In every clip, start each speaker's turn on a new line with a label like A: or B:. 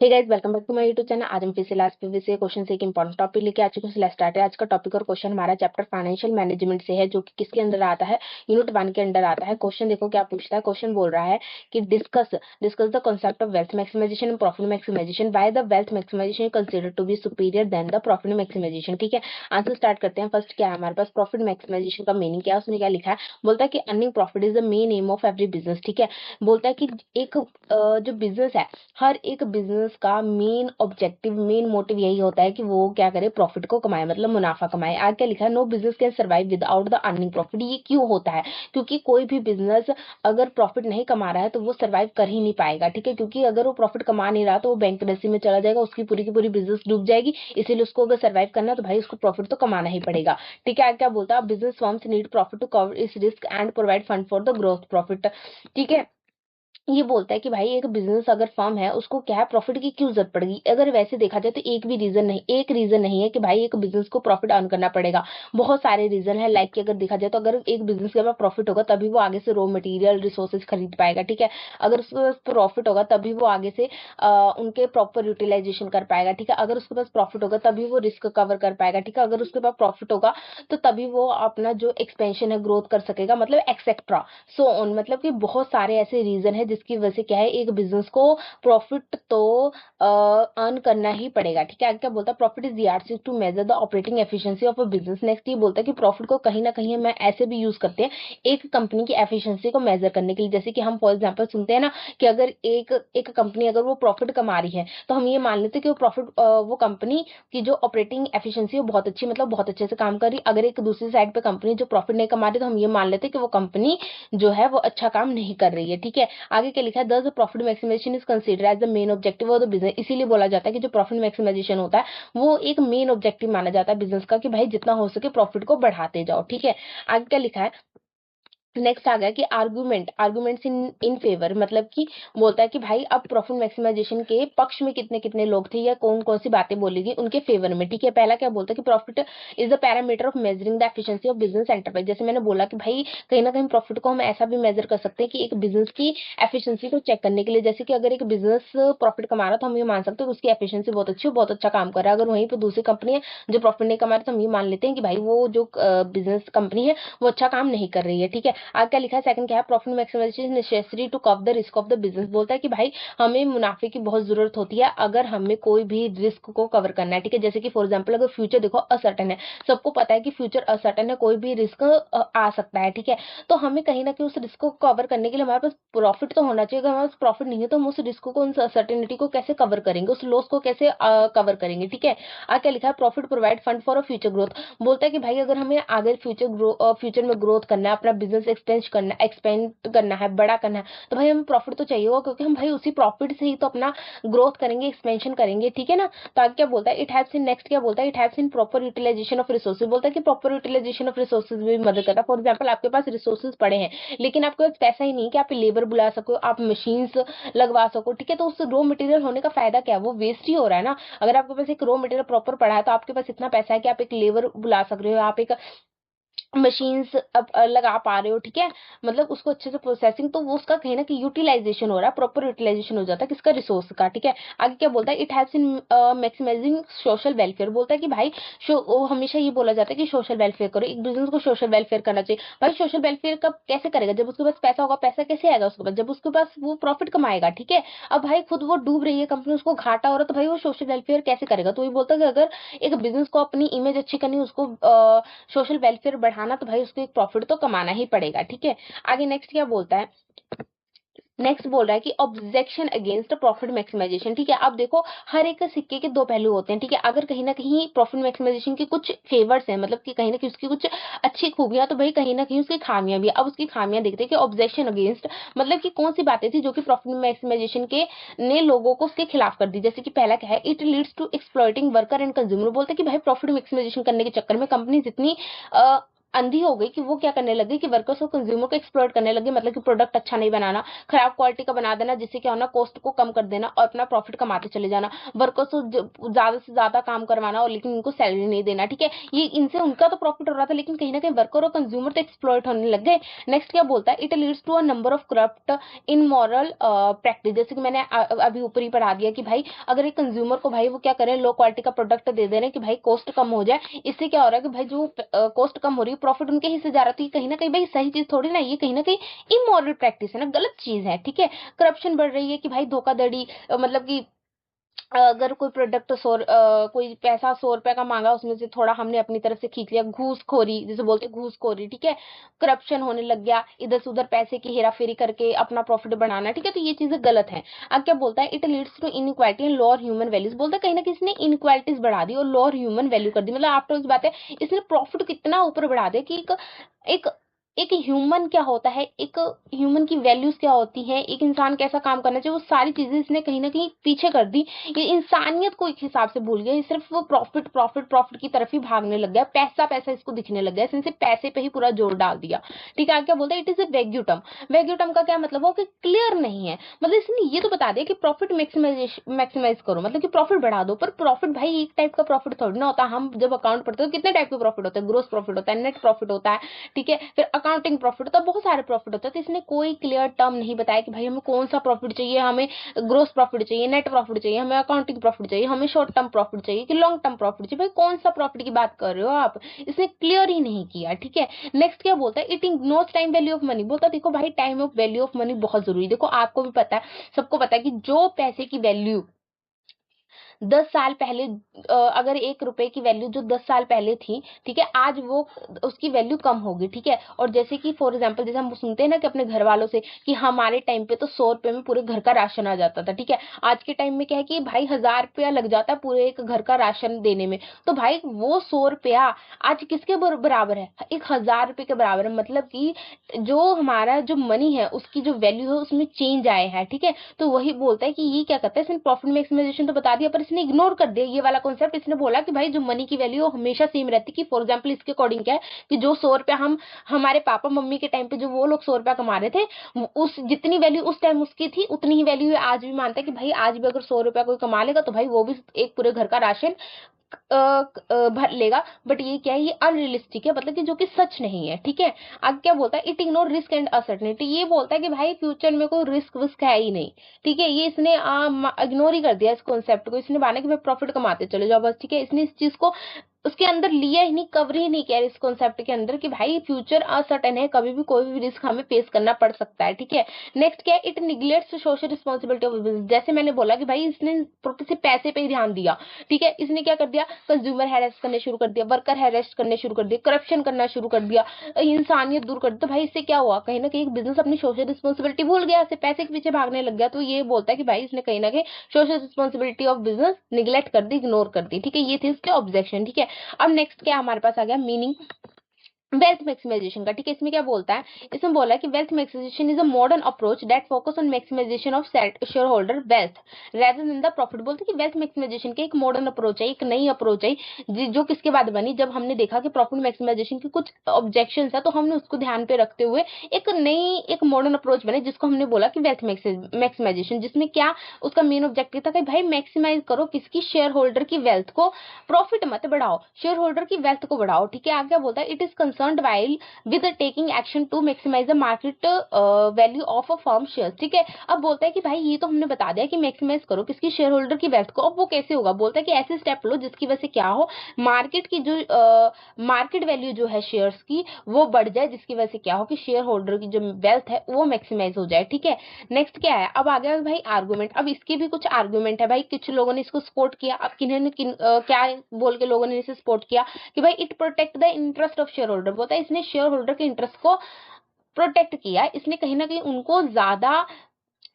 A: Hey guys, welcome back to my YouTube channel. आज हम फिर से लास्ट प्रीवियस क्वेश्चन से एक इंपॉर्टेंट टॉपिक लेके आ चुके हैं। लेट्स स्टार्ट है। आज का टॉपिक और क्वेश्चन हमारा चैप्टर फाइनेंशियल मैनेजमेंट से है, जो कि किसके अंदर आता है, यूनिट 1 के अंदर आता है। क्वेश्चन देखो क्या पूछता है। क्वेश्चन बोल रहा है कि discuss discuss the concept of wealth maximisation and profit maximisation. Why the wealth maximisation considered to be superior than the profit maximisation. ठीक है, आंसर स्टार्ट करते हैं। फर्स्ट क्या है हमारे पास, प्रॉफिट मैक्सिमाइजेशन का मीनिंग क्या है, उसमें क्या लिखा है। बोलता है कि earning profit is the main M of every business. ठीक है, बोलता है कि एक जो बिजनेस है, हर एक बिजनेस का मेन ऑब्जेक्टिव, मेन मोटिव यही होता है कि वो क्या करे, प्रॉफिट को कमाए, मतलब मुनाफा कमाए। आगे क्या लिखा है, no business can survive without the earning profit. ये क्यों होता है, क्योंकि कोई भी बिजनेस अगर प्रॉफिट नहीं कमा रहा है तो वो सर्वाइव कर ही नहीं पाएगा। ठीक है, क्योंकि अगर वो प्रॉफिट कमा नहीं रहा तो वो बैंकरप्सी में चला जाएगा, उसकी पूरी की पूरी बिजनेस डूब जाएगी। इसीलिए उसको अगर सर्वाइव करना है तो भाई उसको प्रॉफिट तो कमाना ही पड़ेगा। ठीक है, आगे क्या बोलता है, business firms need profit to cover its risk and provide fund for the growth profit. ठीक है, ये बोलता है कि भाई एक बिजनेस अगर फर्म है उसको क्या है, प्रॉफिट की क्यों जरूरत पड़ेगी। अगर वैसे देखा जाए तो एक रीजन नहीं है कि भाई एक बिजनेस को प्रॉफिट अर्न करना पड़ेगा। बहुत सारे रीजन है। लाइक कि अगर देखा जाए तो अगर एक बिजनेस के पास प्रॉफिट होगा तभी वो आगे से रॉ मटेरियल रिसोर्सेज खरीद पाएगा। ठीक है, अगर उसके पास प्रॉफिट होगा तभी वो आगे से उनके प्रॉपर यूटिलाइजेशन कर पाएगा। ठीक है, अगर उसके पास प्रॉफिट होगा तभी वो रिस्क कवर कर पाएगा। ठीक है, अगर उसके पास प्रॉफिट होगा तो तभी वो अपना जो एक्सपेंशन है, ग्रोथ कर सकेगा, मतलब एक्सेट्रा सो ऑन। मतलब कि बहुत सारे ऐसे रीजन है जिसकी वजह से क्या है, एक बिजनेस को प्रॉफिट तो अर्न करना ही पड़ेगा। ठीक है, आगे क्या बोलता है, profit is the yardstick to measure the operating efficiency of a business. Next ये बोलता है कि प्रॉफिट को कहीं ना कहीं हम ऐसे भी यूज करते हैं एक कंपनी की एफिशिएंसी को मेजर करने के लिए। जैसे कि हम फॉर एग्जांपल सुनते हैं ना कि अगर एक एक कंपनी अगर वो प्रॉफिट कमा रही है तो हम ये मान लेते हैं कि वो कंपनी की जो ऑपरेटिंग एफिशिएंसी है बहुत अच्छी, मतलब बहुत अच्छे से काम कर रही। अगर एक दूसरी साइड पे कंपनी जो प्रॉफिट नहीं कमा रही तो हम ये मान लेते हैं कि वो कंपनी जो है वो अच्छा काम नहीं कर रही है। ठीक है, आगे क्या लिखा है, thus profit maximisation is consider as the main objective of the business. इसीलिए बोला जाता है कि जो प्रॉफिट मैक्सिमाइजेशन होता है वो एक मेन ऑब्जेक्टिव माना जाता है बिजनेस का, कि भाई जितना हो सके प्रॉफिट को बढ़ाते जाओ। ठीक है, आगे क्या लिखा है, नेक्स्ट आ गया कि आर्गुमेंट्स इन इन फेवर। मतलब कि बोलता है कि भाई अब प्रॉफिट मैक्सिमाइजेशन के पक्ष में कितने कितने लोग थे या कौन कौन सी बातें बोली गई उनके फेवर में। ठीक है, पहला क्या बोलता है कि profit is the parameter of measuring the efficiency of business enterprise. जैसे मैंने बोला कि भाई कहीं ना कहीं प्रॉफिट को हम ऐसा भी मेजर कर सकते हैं कि एक बिजनेस की एफिशिएंसी को चेक करने के लिए। जैसे कि अगर एक बिजनेस प्रॉफिट कमा रहा तो हम ये मान सकते हैं कि उसकी एफिशिएंसी बहुत अच्छी है, बहुत अच्छा काम कर रहा है। अगर वहीं पर दूसरी कंपनी है जो प्रॉफिट नहीं कमा रही तो हम ये मान लेते हैं कि भाई वो जो बिजनेस कंपनी है वो अच्छा काम नहीं कर रही है। ठीक है, आगे क्या लिखा है, सेकंड क्या है, profit maximisation necessary to cover the risk of the business. बोलता है कि भाई हमें मुनाफे की बहुत जरूरत होती है अगर हमें कोई भी रिस्क को कवर करना है। ठीक है, जैसे कि फॉर एग्जांपल अगर फ्यूचर देखो असर्टन है, सबको पता है कि फ्यूचर असर्टन है, कोई भी रिस्क आ सकता है। ठीक है, तो हमें कहीं ना कहीं उस रिस्क को कवर करने के लिए हमारे पास प्रॉफिट तो होना चाहिए। अगर हमारे पास प्रॉफिट नहीं है तो हम उस रिस्क को, उस अनसर्टेनिटी को कैसे कवर करेंगे, उस लॉस को कैसे कवर करेंगे। ठीक है, आगे क्या लिखा है, profit provide fund for a future growth. बोलता है कि भाई अगर हमें आगे फ्यूचर में ग्रोथ करना है, अपना बिजनेस एक्सपेंड करना है, बड़ा करना है, तो भाई हमें प्रॉफिट तो चाहिए होगा, क्योंकि हम भाई उसी प्रॉफिट से ही तो अपना ग्रोथ करेंगे, एक्सपेंशन करेंगे। ठीक है ना, तो आगे क्या बोलता है, इट हेल्प्स इन, नेक्स्ट क्या बोलता है, it helps in proper utilisation of resources. बोलता है कि प्रॉपर यूटिलाइजेशन ऑफ रिसोर्सेज में भी मदद करता है। फॉर एग्जाम्पल आपके पास रिसोर्सेज पड़े हैं लेकिन आपके पास पैसा ही नहीं कि आप लेबर बुला सको, आप मशीन्स लगवा सको। ठीक है, तो उस रॉ मटेरियल होने का फायदा क्या है, वो वेस्ट ही हो रहा है ना। अगर आपके पास एक रॉ मटेरियल प्रॉपर पड़ा है तो आपके पास इतना पैसा है कि आप एक लेबर बुला सक रहे हो, आप एक मशीन्स अब लगा पा रहे हो। ठीक है, मतलब उसको अच्छे से प्रोसेसिंग, तो वो उसका कहीं ना कहीं यूटिलाइजेशन हो रहा है, प्रॉपर यूटिलाइजेशन हो जाता है किसका, रिसोर्स का। ठीक है, आगे क्या बोलता है, it helps in maximising social welfare. बोलता है कि भाई वो हमेशा ये बोला जाता है कि सोशल वेलफेयर करो, एक बिजनेस को सोशल वेलफेयर करना चाहिए। भाई सोशल वेलफेयर कब कैसे करेगा, जब उसके पास पैसा होगा। पैसा कैसे आएगा उसके पास, जब उसके पास वो प्रॉफिट कमाएगा। ठीक है, अब भाई खुद वो डूब रही है कंपनी, उसको घाटा हो रहा है, तो भाई वो सोशल वेलफेयर कैसे करेगा। तो ये बोलता है कि अगर एक बिजनेस को अपनी इमेज अच्छी करनी, उसको सोशल वेलफेयर बढ़ाना, तो भाई उसको एक प्रॉफिट तो कमाना ही पड़ेगा। ठीक है, आगे नेक्स्ट क्या बोलता है, नेक्स्ट बोल रहा है कि ऑब्जेक्शन अगेंस्ट प्रॉफिट मैक्सिमाइजेशन। ठीक है, अब देखो हर एक सिक्के के दो पहलू होते हैं। ठीक है, अगर कहीं ना कहीं प्रॉफिट मैक्सिमाइजेशन की कुछ फेवर्स हैं, मतलब कि कहीं ना कहीं उसकी कुछ अच्छी खूबियां, तो भाई कहीं ना कहीं उसकी खामियां भी है। अब उसकी खामियां देखते हैं कि ऑब्जेक्शन अगेंस्ट, मतलब कि कौन सी बातें थी जो कि प्रॉफिट मैक्सिमाइजेशन के ने लोगों को उसके खिलाफ कर दी। जैसे कि पहला क्या है, it leads to exploiting worker and consumer. बोलते हैं कि भाई प्रॉफिट मैक्सिमाइजेशन करने के चक्कर में कंपनी जितनी अंधी हो गई कि वो क्या करने लगी कि वर्कर्स और कंज्यूमर को एक्सप्लॉइट करने लगी, मतलब कि प्रोडक्ट अच्छा नहीं बनाना, खराब क्वालिटी का बना देना, जिससे क्या होना कॉस्ट को कम कर देना और अपना प्रॉफिट कमाते चले जाना, वर्कर्स को ज्यादा से ज्यादा काम करवाना और लेकिन उनको सैलरी नहीं देना। ठीक है, ये इनसे उनका तो प्रॉफिट हो रहा था, लेकिन कहीं ना कहीं वर्कर और कंज्यूमर तो एक्सप्लॉइट होने लग गए। नेक्स्ट क्या बोलता है, it leads to a number of corrupt immoral practice. जैसे कि मैंने अभी ऊपर ही पढ़ा दिया कि भाई अगर एक कंज्यूमर को भाई वो क्या करें, लो क्वालिटी का प्रोडक्ट दे दे रहे हैं कि भाई कॉस्ट कम हो जाए, इससे क्या हो रहा है कि भाई जो कॉस्ट कम हो रही है प्रॉफिट उनके हिस्से जा रहा है, तो ये कहीं ना कहीं भाई सही चीज थोड़ी ना, ये कहीं ना कहीं इमोरल प्रैक्टिस है ना, गलत चीज है। ठीक है, करप्शन बढ़ रही है कि भाई धोखाधड़ी, मतलब कि अगर कोई प्रोडक्ट कोई पैसा 100 रुपए का मांगा, उसमें से थोड़ा हमने अपनी तरफ से खींच लिया, घूसखोरी जिसे बोलते हैं, घूसखोरी। ठीक है, करप्शन होने लग गया, इधर से उधर पैसे की हेरा फेरी करके अपना प्रॉफिट बढ़ाना। ठीक है, तो ये चीजें गलत है। अब क्या बोलता है, it leads to inequality and lower human values. बोलता है कहीं ना कहीं इसने इनइक्वालिटीज बढ़ा दी और लोअर ह्यूमन वैल्यू कर दी, मतलब आफ्टर उस बात है, इसने प्रॉफिट कितना ऊपर बढ़ा दिया कि एक एक ह्यूमन क्या होता है, एक ह्यूमन की वैल्यूज क्या होती है, एक इंसान कैसा काम करना चाहिए, वो सारी चीजें इसने कहीं ना कहीं पीछे कर दी। ये इंसानियत को एक हिसाब से भूल गया, ये सिर्फ वो प्रॉफिट प्रॉफिट प्रॉफिट की तरफ ही भागने लग गया, पैसा पैसा इसको दिखने लग गया, इसने पैसे पे ही पूरा जोर डाल दिया। ठीक है, आगे क्या बोलता है, इट इज ए वेग्यूटम। वेग्यूटम का क्या मतलब हो कि क्लियर नहीं है, मतलब इसने ये तो बता दिया कि प्रॉफिट मैक्सिमाइज करो, मतलब कि प्रॉफिट बढ़ा दो, पर प्रॉफिट भाई एक टाइप का प्रॉफिट थोड़ी ना होता। हम जब अकाउंट पढ़ते हो कितने टाइप के प्रॉफिट होते हैं, ग्रोस प्रॉफिट होता है, नेट प्रॉफिट होता है। ठीक है, फिर अकाउंटिंग प्रॉफिट होता है, बहुत सारे प्रॉफिट होते हैं, तो इसने कोई क्लियर टर्म नहीं बताया कि भाई हमें कौन सा प्रॉफिट चाहिए, हमें ग्रोस प्रॉफिट चाहिए, नेट प्रॉफिट चाहिए, हमें अकाउंटिंग प्रॉफिट चाहिए, हमें शॉर्ट टर्म प्रॉफिट चाहिए कि लॉन्ग टर्म प्रॉफिट चाहिए, भाई कौन सा प्रॉफिट की बात कर रहे हो आप, इसने क्लियर ही नहीं किया। ठीक है, नेक्स्ट क्या बोलता है, it ignores time value of money. बोलता है देखो भाई time of value of money बहुत जरूरी है। देखो आपको भी पता है, सबको पता है कि जो पैसे की वैल्यू 10 साल पहले, अगर 1 रुपए की वैल्यू जो 10 साल पहले थी, ठीक है, आज वो उसकी वैल्यू कम होगी। ठीक है, और जैसे कि फॉर एग्जाम्पल जैसे हम सुनते हैं ना कि अपने घर वालों से कि हमारे टाइम पे तो 100 रुपए में पूरे घर का राशन आ जाता था। ठीक है, आज के टाइम में क्या है कि भाई 1000 रुपया लग जाता है पूरे एक घर का राशन देने में। तो भाई वो 100 रुपया आज किसके बराबर है, 1000 रुपए के बराबर है, मतलब कि जो हमारा जो मनी है उसकी जो वैल्यू है उसमें चेंज आए हैं। ठीक है, तो वही बोलता है कि ये क्या करता है, इसने प्रॉफिट मैक्सिमाइजेशन तो बता दिया पर इसने इग्नोर कर दिया ये वाला कॉन्सेप्ट। इसने बोला कि भाई जो मनी की वैल्यू हमेशा सेम रहती है, कि फॉर एग्जाम्पल इसके अकॉर्डिंग क्या है कि जो 100 रुपया हम हमारे पापा मम्मी के टाइम पे जो वो लोग 100 रुपया कमा रहे थे, उस जितनी वैल्यू उस टाइम उसकी थी उतनी ही वैल्यू आज भी मानता है कि भाई आज भी अगर 100 रुपया कोई कमा लेगा तो भाई वो भी एक पूरे घर का राशन भर लेगा। बट ये क्या है, ये अनरियलिस्टिक है, मतलब कि जो कि सच नहीं है। ठीक है, अब क्या बोलता है, it ignore risk and uncertainty. ये बोलता है कि भाई फ्यूचर में कोई रिस्क विस्क है ही नहीं। ठीक है, ये इसने इग्नोर ही कर दिया इस कॉन्सेप्ट को, इसने माना कि भाई प्रॉफिट कमाते चले जाओ बस। ठीक है, इसने इस चीज को उसके अंदर लिया ही नहीं, कवर ही नहीं किया इस कॉन्सेप्ट के अंदर कि भाई फ्यूचर अनसर्टेन है, कभी भी कोई भी रिस्क हमें फेस करना पड़ सकता है। ठीक है, नेक्स्ट क्या है, it neglects social responsibility of business. जैसे मैंने बोला कि भाई इसने सिर्फ पैसे पे ही ध्यान दिया। ठीक है, इसने क्या कर दिया, कंज्यूमर हैरेस करने शुरू कर दिया, वर्कर हैरेस करने शुरू कर दिया, करप्शन करना शुरू कर दिया, इंसानियत दूर कर दी। तो भाई इससे क्या हुआ, कहीं ना कहीं बिजनेस अपनी सोशल रिस्पॉन्सिबिलिटी भूल गया, सिर्फ पैसे के पीछे भागने लग गया। तो ये बोलता है कि भाई इसने कहीं ना कहीं social responsibility of business neglect कर दी, इग्नोर कर दी। ठीक है, ये थे इसके ऑब्जेक्शन। ठीक है, अब नेक्स्ट क्या हमारे पास आ गया, मीनिंग वेल्थ मैक्सिमाइजेशन का। ठीक है, इसमें क्या बोलता है, इसमें बोला है कि wealth maximisation is a modern approach that focus on maximisation of share holder wealth rather than the profit. बोलते हैं कि वेल्थ मैक्सिमाइजेशन के एक मॉडर्न अप्रोच है, एक नई अप्रोच है, जो किसके बाद बनी, जब हमने देखा कि प्रॉफिट मैक्सिमाइजेशन के कुछ ऑब्जेक्शन है, तो हमने उसको ध्यान पे रखते हुए एक मॉडर्न अप्रोच बने, जिसको हमने बोला कि वेल्थ मैक्सिमाइजेशन, जिसमें क्या उसका मेन ऑब्जेक्टिव था कि भाई मैक्सिमाइज करो किसकी, शेयर होल्डर की वेल्थ को, प्रॉफिट मत बढ़ाओ, शेयर होल्डर की वेल्थ को बढ़ाओ। ठीक है, आगे बोलता है, it is concerned while with taking action to maximize the market value of a firm shares। ठीक है, अब बोलता है कि भाई ये तो हमने बता दिया कि मैक्सिमाइज करो किसकी, शेयर होल्डर की वेल्थ को। अब वो कैसे होगा, बोलता है कि ऐसे स्टेप लो जिसकी वजह से क्या हो, मार्केट की जो मार्केट वैल्यू जो है शेयर्स की वो बढ़ जाए, जिसकी वजह से क्या हो कि शेयर होल्डर की जो वेल्थ है वो मैक्सिमाइज हो जाए। ठीक है, नेक्स्ट क्या है, अब आ गया भाई आर्गूमेंट। अब इसके भी कुछ आर्गूमेंट है भाई, कुछ लोगों ने इसको सपोर्ट किया, अब क्या बोल के लोगों ने इसे सपोर्ट किया कि भाई it protect the interest of share holder. बोलता है इसने शेयर होल्डर के इंटरेस्ट को प्रोटेक्ट किया, इसने कहीं ना कहीं उनको ज्यादा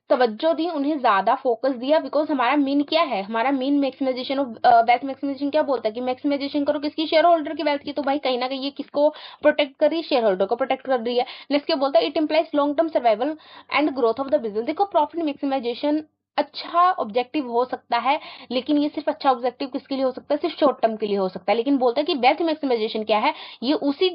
A: तवज्जो दी, उन्हें ज्यादा फोकस दिया, बिकॉज हमारा मेन क्या है, हमारा main maximisation of wealth maximisation क्या बोलता है कि मैक्सिमाइजेशन करो किसकी, शेयर होल्डर की वेल्थ की। तो भाई कहीं ना कहीं ये किसको प्रोटेक्ट कर रही है, शेयर होल्डर को प्रोटेक्ट कर रही है। नेक्स्ट क्या बोलता है, it implies long term survival and growth of the business. देखो प्रॉफिट मैक्सिमाइजेशन अच्छा ऑब्जेक्टिव हो सकता है, लेकिन ये सिर्फ अच्छा ऑब्जेक्टिव किसके लिए हो सकता है, सिर्फ शॉर्ट टर्म के लिए हो सकता है। लेकिन बोलता है कि वेल्थ मैक्सिमाइजेशन क्या है, ये उसी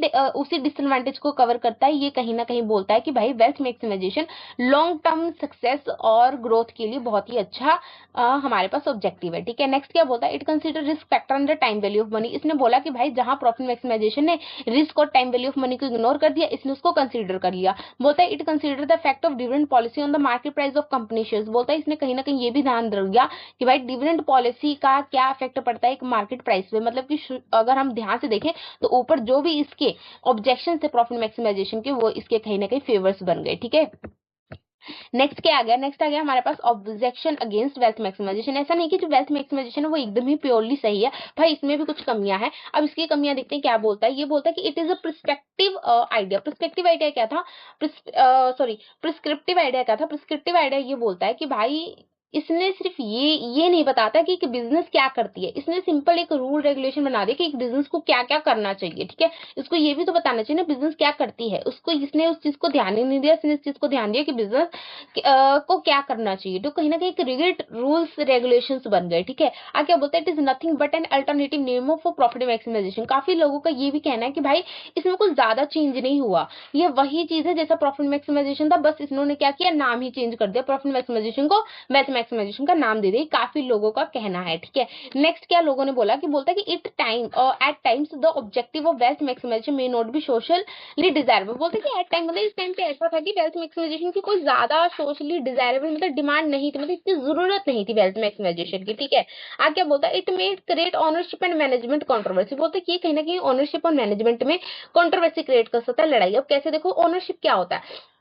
A: डिसएडवांटेज को कवर करता है। ये कहीं ना कहीं बोलता है कि भाई wealth maximisation long term success और ग्रोथ के लिए बहुत ही अच्छा हमारे पास ऑब्जेक्टिव है। ठीक है, नेक्स्ट क्या बोलता है, it consider risk factor and the time value of money. इसने बोला कि भाई जहां प्रॉफिट मैक्सिमाइजेशन ने रिस्क और टाइम वैल्यू ऑफ मनी को इग्नोर कर दिया, इसने उसको कंसिडर कर लिया। बोलता है it consider the effect of dividend policy on the market price of company shares. बोलता है इसने कहीं ना कहीं ये भी ध्यान दिया कि भाई डिविडेंड पॉलिसी का क्या इफेक्ट पड़ता है एक मार्केट प्राइस पे। मतलब कि अगर हम ध्यान से देखें तो ऊपर जो भी इसके ऑब्जेक्शन थे प्रॉफिट मैक्सिमाइजेशन के, वो इसके कहीं ना कहीं फेवर्स बन गए। ठीक है, नेक्स्ट क्या आ गया, नेक्स्ट आ गया हमारे पास ऑब्जेक्शन अगेंस्ट वेल्थ मैक्सिमाइजेशन। ऐसा नहीं कि जो वेल्थ मैक्सिमाइजेशन है वो एकदम ही प्योरली सही है, भाई इसमें भी कुछ कमियां हैं। अब इसकी कमियां देखते हैं क्या बोलता है। ये बोलता है कि it is a perspective idea. Perspective idea क्या था, प्रिस्क्रिप्टिव आइडिया क्या था। प्रिस्क्रिप्टिव आइडिया ये बोलता है कि भाई इसने सिर्फ ये नहीं बताता कि बिजनेस क्या करती है, इसने सिंपल एक रूल रेगुलेशन बना दिया कि एक बिजनेस को क्या क्या करना चाहिए। ठीक है, इसको ये भी तो बताना चाहिए ना बिजनेस क्या करती है, उसको इसने उस चीज को ध्यान ही नहीं दिया। इसने इस चीज को ध्यान दिया कि बिजनेस को क्या करना चाहिए, तो कहीं ना कहीं एक रिगिड रूल्स रेगुलेशंस बन गए। ठीक है, आगे क्या बोलता है, it is nothing but an alternative name of profit maximisation. काफी लोगों का ये भी कहना है कि भाई इसमें कुछ ज्यादा चेंज नहीं हुआ, ये वही चीज है जैसा प्रॉफिट मैक्सिमाइजेशन था, बस इन्होंने क्या किया, नाम ही चेंज कर दिया, प्रॉफिट मैक्सिमाइजेशन को वेल्थ मैक्सिमाइजेशन का नाम दे दिया। काफी लोगों का कहना है। ठीक है, नेक्स्ट क्या लोगों ने बोला कि बोलता है कि it time at times the objective of wealth maximisation may not be socially desirable. बोलते कि एट टाइम मतलब इस टाइम पे ऐसा था कि वेल्थ मैक्सिमाइजेशन की कोई ज्यादा सोशली डिजायरेबल मतलब डिमांड नहीं थी, मतलब इतनी जरूरत नहीं थी वेल्थ मैक्सिमाइजेशन की। ठीक है, आगे क्या बोलता है, it may create ownership and management controversy. बोलते कि ये कहीं ना कहीं ऑनरशिप और मैनेजमेंट में कंट्रोवर्सी क्रिएट कर सकता है, लड़ाई। अब कैसे देखो, ओनरशिप क्या होता है,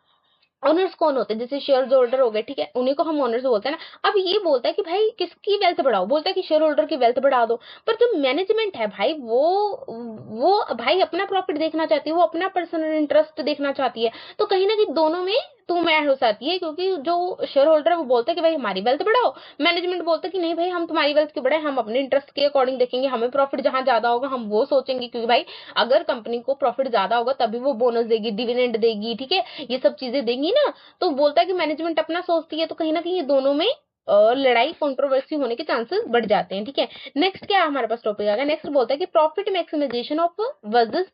A: ओनर्स कौन होते हैं, जैसे शेयर होल्डर हो गए, ठीक है, उन्हीं को हम ओनर्स बोलते हैं ना। अब ये बोलता है कि भाई किसकी वेल्थ बढ़ाओ, बोलता है कि शेयर होल्डर की वेल्थ बढ़ा दो। पर जो मैनेजमेंट है भाई वो भाई अपना प्रॉफिट देखना चाहती है, वो अपना पर्सनल इंटरेस्ट देखना चाहती है। तो कहीं ना कहीं दोनों में तू मैं हो जाती है, क्योंकि जो शेयर होल्डर है वो बोलते हैं कि भाई हमारी वेल्थ बढ़ाओ, मैनेजमेंट बोलता है कि नहीं भाई हम तुम्हारी वेल्थ की बढ़ाए, हम अपने इंटरेस्ट के अकॉर्डिंग देखेंगे, हमें प्रॉफिट जहां ज्यादा होगा हम वो सोचेंगे, क्योंकि भाई अगर कंपनी को प्रॉफिट ज्यादा होगा तभी वो बोनस देगी, डिविडेंड देगी, ठीक है, ये सब चीजें देंगी ना। तो बोलता है कि मैनेजमेंट अपना सोचती है, तो कहीं ना कहीं ये दोनों में लड़ाई कंट्रोवर्सी होने के चांसेस बढ़ जाते हैं। ठीक है, नेक्स्ट क्या हमारे पास टॉपिक आ गया, नेक्स्ट बोलता है कि profit maximisation of versus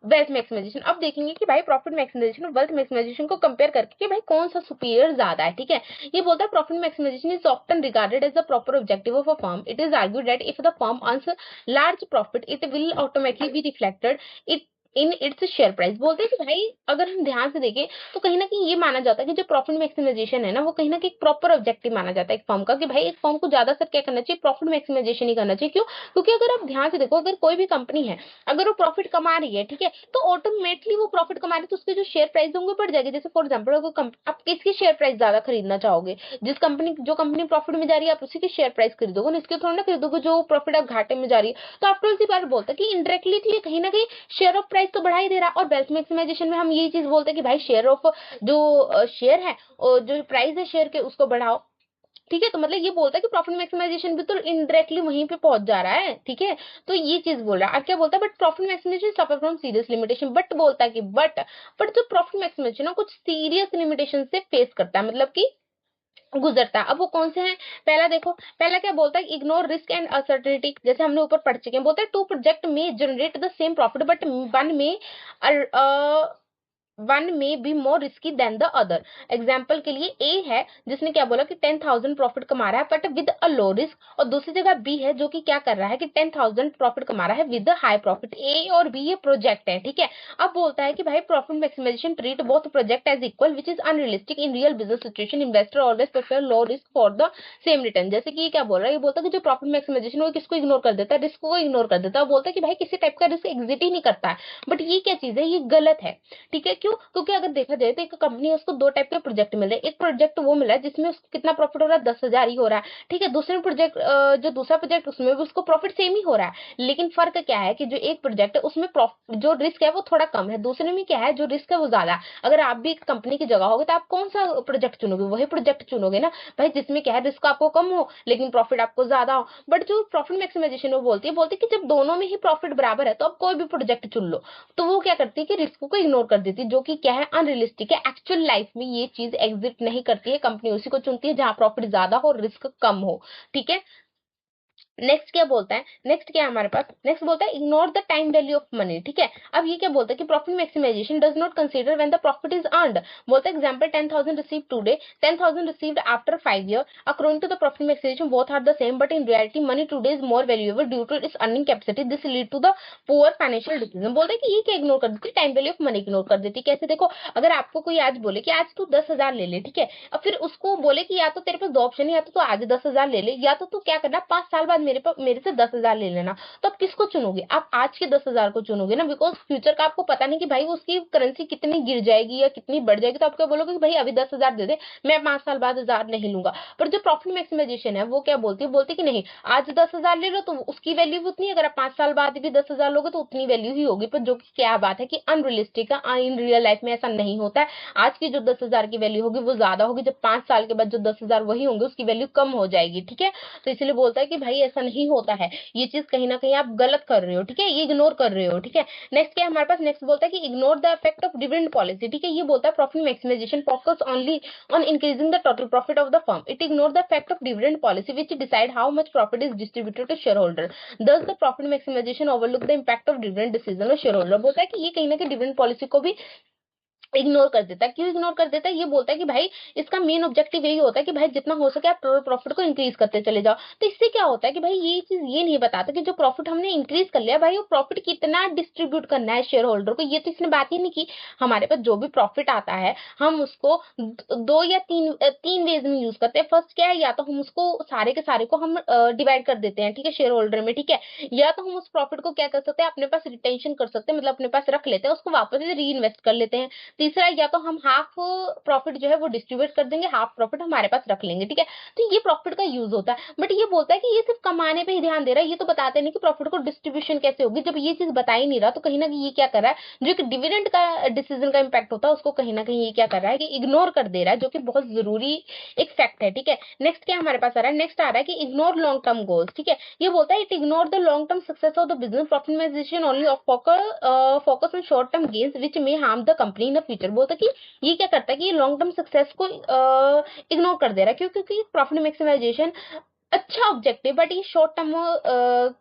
A: wealth maximisation. अब देखेंगे कि भाई प्रॉफिट मैक्सिमाइजेशन और वेल्थ मैक्सिमाइजेशन को कंपेयर करके कि भाई कौन सा सुपीरियर ज्यादा है। ठीक है, ये बोलता है profit maximisation is often regarded as the proper objective of a firm. It is argued that if the firm earns large profit it will automatically be reflected it in its share price. बोलते हैं कि भाई अगर हम ध्यान से देखें तो कहीं ना कहीं ये माना जाता है कि जो प्रॉफिट मैक्सिमाइजेशन है ना, वो कहीं ना कहीं प्रॉपर ऑब्जेक्टिव माना जाता है एक फर्म का, कि भाई एक फर्म को ज्यादा सर क्या करना चाहिए, प्रॉफिट मैक्सिमाइजेशन ही करना चाहिए। क्यों, क्योंकि अगर आप ध्यान से देखो, अगर कोई भी कंपनी है अगर वो प्रॉफिट कमा रही है, ठीक है, तो ऑटोमेटिकली वो प्रॉफिट कमा रही है, तो उसके जो शेयर प्राइस होंगे बढ़ जाएंगे। जैसे फॉर एग्जाम्पल अगर आप किसकी शेयर प्राइस ज्यादा खरीदना चाहोगे, जो कंपनी प्रॉफिट में जा रही है आप उसी की शेयर प्राइस खरीदोगे ना, इसके थोड़ा ना खरीदोगे जो प्रॉफिट आप घाटे में जा रही है। तो आफ्टर सी बार बोलता है कि इनडायरेक्टली तो ये कहीं ना कहीं शेयर ऑफ प्राइस तो बढ़ा ही दे रहा है। और वेल्थ मैक्सिमाइजेशन में हम यही चीज बोलते हैं कि भाई शेयर ऑफ जो शेयर है और जो प्राइस है शेयर के उसको बढ़ाओ। ठीक है, तो मतलब ये बोलता है कि प्रॉफिट मैक्सिमाइजेशन भी तो इनडायरेक्टली वहीं पे पहुंच जा रहा है। ठीक है, तो ये चीज बोल रहा है। अब क्या बोलता है, but profit maximisation suffer from serious limitation. But बोलता है कि बट जो प्रॉफिट मैक्सिमाइजेशन है कुछ सीरियस लिमिटेशन से फेस करता है, मतलब कि गुजरता है। अब वो कौन से हैं, पहला देखो, पहला क्या बोलता है, इग्नोर रिस्क एंड अनसर्टेनिटी। जैसे हमने ऊपर पढ़ चुके हैं, बोलता है two project may generate the same profit but one may be more risky than the other. Example के लिए ए है जिसने क्या बोला कि 10,000 प्रॉफिट कमा रहा है but with a low risk, और दूसरी जगह बी है जो कि क्या कर रहा है कि 10,000 प्रॉफिट कमा रहा है विद हाई प्रॉफिट। ए और बी ये प्रोजेक्ट है। ठीक है, अब बोलता है कि भाई profit maximisation treat both project as equal which is unrealistic in real business situation. Investor always prefer low risk for the same return. जैसे कि ये क्या बोल रहा है, ये बोलता है कि जो प्रॉफिट मैक्सिमाइजेशन वो किसको इग्नोर कर देता है, रिस्क को इग्नोर कर देता है। बोलता है कि भाई किसी टाइप का रिस्क एग्जिट ही नहीं करता है। बट ये क्या चीज है, ये गलत है। ठीक है, क्यों, क्योंकि अगर देखा जाए तो एक कंपनी है उसको दो टाइप के प्रोजेक्ट मिल रहे हैं। एक प्रोजेक्ट वो मिला है जिसमें उसको कितना प्रॉफिट हो रहा है, 10,000 ही हो रहा है। ठीक है, दूसरे प्रोजेक्ट जो दूसरा प्रोजेक्ट उसमें भी उसको प्रॉफिट सेम ही हो रहा है। लेकिन फर्क क्या है कि जो एक प्रोजेक्ट है उसमें जो रिस्क है वो थोड़ा कम है, दूसरे में क्या है जो रिस्क है वो ज्यादा है। अगर आप भी एक कंपनी की जगह होगे तो आप कौन सा प्रोजेक्ट चुनोगे, वही प्रोजेक्ट चुनोगे ना भाई जिसमें क्या है रिस्क आपको कम हो लेकिन प्रॉफिट आपको ज्यादा हो। बट जो प्रॉफिट मैक्सिमाइजेशन वो बोलती है कि जब दोनों में ही प्रॉफिट बराबर है तो आप कोई भी प्रोजेक्ट चुन लो। तो वो क्या करती है कि रिस्क को इग्नोर कर देती है, जो कि क्या है, अनरियलिस्टिक है। एक्चुअल लाइफ में ये चीज एग्जिस्ट नहीं करती है, कंपनी उसी को चुनती है जहां प्रॉफिट ज्यादा हो, रिस्क कम हो। ठीक है, नेक्स्ट क्या बोलता है, नेक्स्ट क्या है हमारे पास, नेक्स्ट बोलता है ignore the time value of money. ठीक है, अब ये क्या बोलता है कि profit maximisation does not consider when the profit is earned. बोलता है example 10,000 received today, 10,000 received after 5 year, according to the profit maximisation both are the same, but in reality money today is more valuable due to its earning capacity, this lead to the poor financial decision. बोलता है कि ये क्या ignore कर देती है, time value of money ignore कर देती है। कैसे, देखो अगर आपको कोई आज बोले कि आज तू 10,000 ले ले, ठीक है, अब फिर उसको बोले कि या तो तेरे पास दो ऑप्शन है, या तो तू आज 10,000 ले ले, या तो तू क्या करना 5 साल बाद मेरे से 10,000 ले लेना। तो आप किसको चुनोगे, आप आज के 10,000 को चुनोगे ना, बिकॉज फ्यूचर का आपको पता नहीं कि भाई उसकी करेंसी कितनी गिर जाएगी या कितनी बढ़ जाएगी। तो आप क्या बोलोगे कि भाई अभी 10,000 दे दे, मैं 5 साल बाद 1,000 नहीं लूंगा। पर जो प्रॉफिट मैक्सिमाइजेशन है वो क्या बोलती है, बोलती कि नहीं, आज 10,000 ले लो तो उसकी वैल्यू भी उतनी है, अगर आप 5 साल बाद भी 10,000 लोगे तो उतनी वैल्यू ही होगी। पर जो कि क्या बात है कि अनरियलिस्टिक है, इन रियल लाइफ में ऐसा नहीं होता है। आज की जो 10,000 की वैल्यू होगी वो ज्यादा होगी, जब 5 साल के बाद जो 10,000 वही होंगे उसकी वैल्यू कम हो जाएगी। ठीक है, तो इसलिए बोलता है कि भाई ऐसा नहीं होता है, ये चीज कहीं ना कहीं आप गलत कर रहे हो। ठीक है, ये इग्नोर कर रहे हो। ठीक है, नेक्स्ट क्या है हमारे पास, नेक्स्ट बोलता है कि ignore the effect of dividend policy. ठीक है, ये बोलता है profit maximization focus only on increasing the total profit of the firm, it ignore the effect of dividend policy which decide how much profit is distributed to share holder, thus the profit maximization overlook the impact of dividend decision of share holder. बोलता है कि ये कहीं ना कहीं dividend policy को भी ignore कर देता है। क्यों इग्नोर कर देता है, ये बोलता है कि भाई इसका मेन ऑब्जेक्टिव यही होता है कि भाई जितना हो सके आप टोटल प्रॉफिट को इंक्रीज करते चले जाओ। तो इससे क्या होता है कि भाई ये चीज ये नहीं बताता कि जो प्रॉफिट हमने इंक्रीज कर लिया भाई वो प्रॉफिट कितना डिस्ट्रीब्यूट करना है शेयर होल्डर को, ये तो इसने बात ही नहीं की। हमारे पास जो भी प्रॉफिट आता है हम उसको दो या तीन वेज में यूज करते हैं। फर्स्ट क्या है, या तो हम उसको सारे के सारे को हम डिवाइड कर देते हैं, ठीक है, शेयर होल्डर में। ठीक है, या तो हम उस प्रॉफिट को क्या कर सकते हैं, अपने पास रिटेंशन कर सकते हैं, मतलब अपने पास रख लेते हैं, उसको वापस से री इन्वेस्ट कर लेते हैं। तीसरा, या तो हम हाफ प्रॉफिट जो है वो डिस्ट्रीब्यूट कर देंगे, हाफ प्रॉफिट हमारे पास रख लेंगे। ठीक है, तो ये प्रॉफिट का यूज होता है। बट ये बोलता है कि ये सिर्फ कमाने पे ही ध्यान दे रहा है, ये तो बताते नहीं कि प्रॉफिट को डिस्ट्रीब्यूशन कैसे होगी। जब ये चीज बता ही नहीं रहा तो कहीं ना कहीं ये क्या कर रहा है, जो एक डिविडेंड का डिसीजन का इंपैक्ट होता है उसको कहीं ना कहीं ये क्या कर रहा है कि इग्नोर कर दे रहा है, जो कि बहुत जरूरी एक फैक्ट है। ठीक है, नेक्स्ट क्या हमारे पास आ रहा है, नेक्स्ट आ रहा है कि इग्नोर लॉन्ग टर्म गोल्स। ठीक है, ये बोलता है it ignore the long term success of the business optimisation only of focus on short term gains which may harm the company in the future. बोलता है कि ये क्या करता है कि ये लॉन्ग टर्म सक्सेस को इग्नोर कर दे रहा है। क्यों, क्योंकि प्रॉफिट मैक्सिमाइजेशन अच्छा ऑब्जेक्टिव, बट ये शॉर्ट टर्म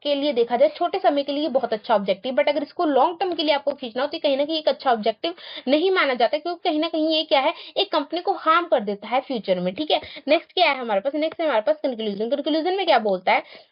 A: के लिए देखा जाए, छोटे समय के लिए बहुत अच्छा ऑब्जेक्टिव, बट अगर इसको लॉन्ग टर्म के लिए आपको खींचना हो तो कहीं ना कहीं एक अच्छा ऑब्जेक्टिव नहीं माना जाता, क्योंकि कहीं ना कहीं ये क्या है, एक कंपनी को हार्म कर देता है फ्यूचर में। ठीक है, नेक्स्ट क्या है हमारे पास, नेक्स्ट है हमारे पास कंक्लूजन। कंक्लूजन में क्या बोलता है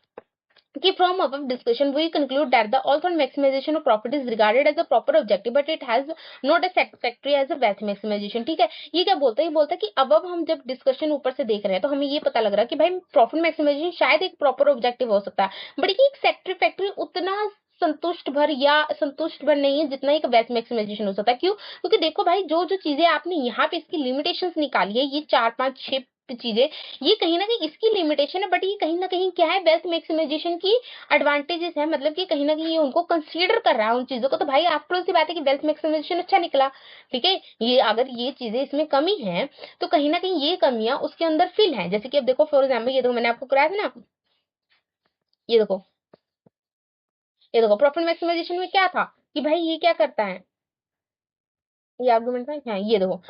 A: कि from above discussion we conclude that the although maximization of profit is regarded as a proper objective but it has not as satisfactory as a wealth maximization। ठीक है, ये क्या बोलता है, ये बोलता है कि अब हम जब डिस्कशन ऊपर से देख रहे हैं तो हमें ये पता लग रहा है कि भाई प्रॉफिट मैक्सिमाइजेशन शायद एक प्रॉपर ऑब्जेक्टिव हो सकता है, बट ये एक सेटिस्फैक्टरी उतना संतुष्ट भर या संतुष्ट भर नहीं है जितना एक वेल्थ मैक्सिमाइजेशन हो सकता है। क्यों, क्योंकि देखो भाई जो जो चीजें आपने यहाँ पे इसकी लिमिटेशंस निकाली है, ये 4 5 6 चीजें, ये कहीं ना कहीं इसकी लिमिटेशन है, बट ये कहीं ना कहीं क्या है, वेल्थ मैक्सिमाइजेशन की एडवांटेजेस है, मतलब कि कहीं ना कहीं ये उनको कंसीडर कर रहा है उन चीजों को। तो भाई आफ्टर ऑल सी बात है कि वेल्थ मैक्सिमाइजेशन अच्छा निकला। ठीक है, ये अगर ये चीजें इसमें कमी है तो कहीं ना कहीं ये कमियां उसके अंदर फिल है। जैसे कि अब देखो फॉर एग्जाम्पल, ये देखो मैंने आपको कराया था ना, ये देखो, ये देखो प्रॉफिट मैक्सिमाइजेशन में क्या था कि भाई ये क्या करता है, ये आर्गुमेंट था, हाँ ये देखो,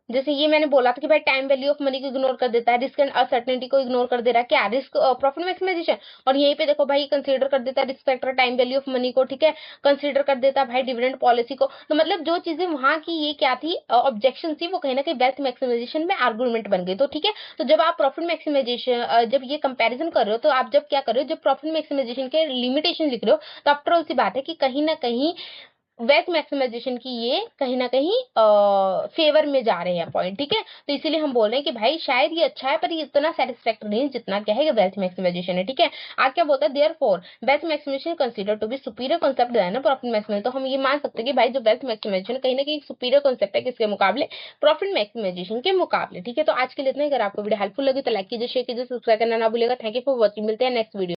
A: जैसे ये मैंने बोला था कि भाई टाइम वैल्यू ऑफ मनी को इग्नोर कर देता है, रिस्क एंड अनसर्टेनिटी को इग्नोर कर दे रहा है, क्या रिस्क प्रॉफिट मैक्सिमाइजेशन। और यहीं पे देखो भाई कंसीडर कर देता है risk factor time value of money को। ठीक है, कंसीडर कर देता है भाई डिविडेंड पॉलिसी को। तो मतलब जो चीजें वहां की ये क्या थी, ऑब्जेक्शन थी, वो कहीं ना कहीं वेल्थ मैक्सिमाइजेशन में आर्गुमेंट बन गई। तो ठीक है, तो जब आप प्रॉफिट मैक्सिमाइजेशन जब ये कंपेरिजन कर रहे हो तो आप जब क्या कर रहे हो, जब प्रॉफिट मैक्सिमाइजेशन के लिमिटेशन लिख रहे हो तो आफ्टर ऑल सी बात है कि कहीं ना कहीं वेल्थ मैक्सिमाइजेशन की ये कहीं ना कहीं फेवर में जा रहे हैं पॉइंट। ठीक है, तो इसीलिए हम बोल रहे हैं कि भाई शायद ये अच्छा है पर ये इतना सेटिस्फैक्टरी नहीं जितना क्या है वेल्थ मैक्सिमाइजेशन है। ठीक है, आगे क्या बोलता है, therefore wealth maximisation considered to be superior concept than profit maximisation. तो हम ये मान सकते हैं कि भाई जो वेल्थ मैक्सिमाइजेशन कहीं ना कहीं सुपीरियर कॉन्सेप्ट है किसके मुकाबले, प्रॉफिट मैक्सिमाइजेशन के मुकाबले। ठीक है, तो आज के लिए इतना ही। अगर आपको वीडियो हेल्पफुल लगी तो लाइक कीजिए, शेयर कीजिए, सब्सक्राइब करना ना भूलिएगा। थैंक यू फॉर वॉचिंग, मिलते हैं नेक्स्ट वीडियो।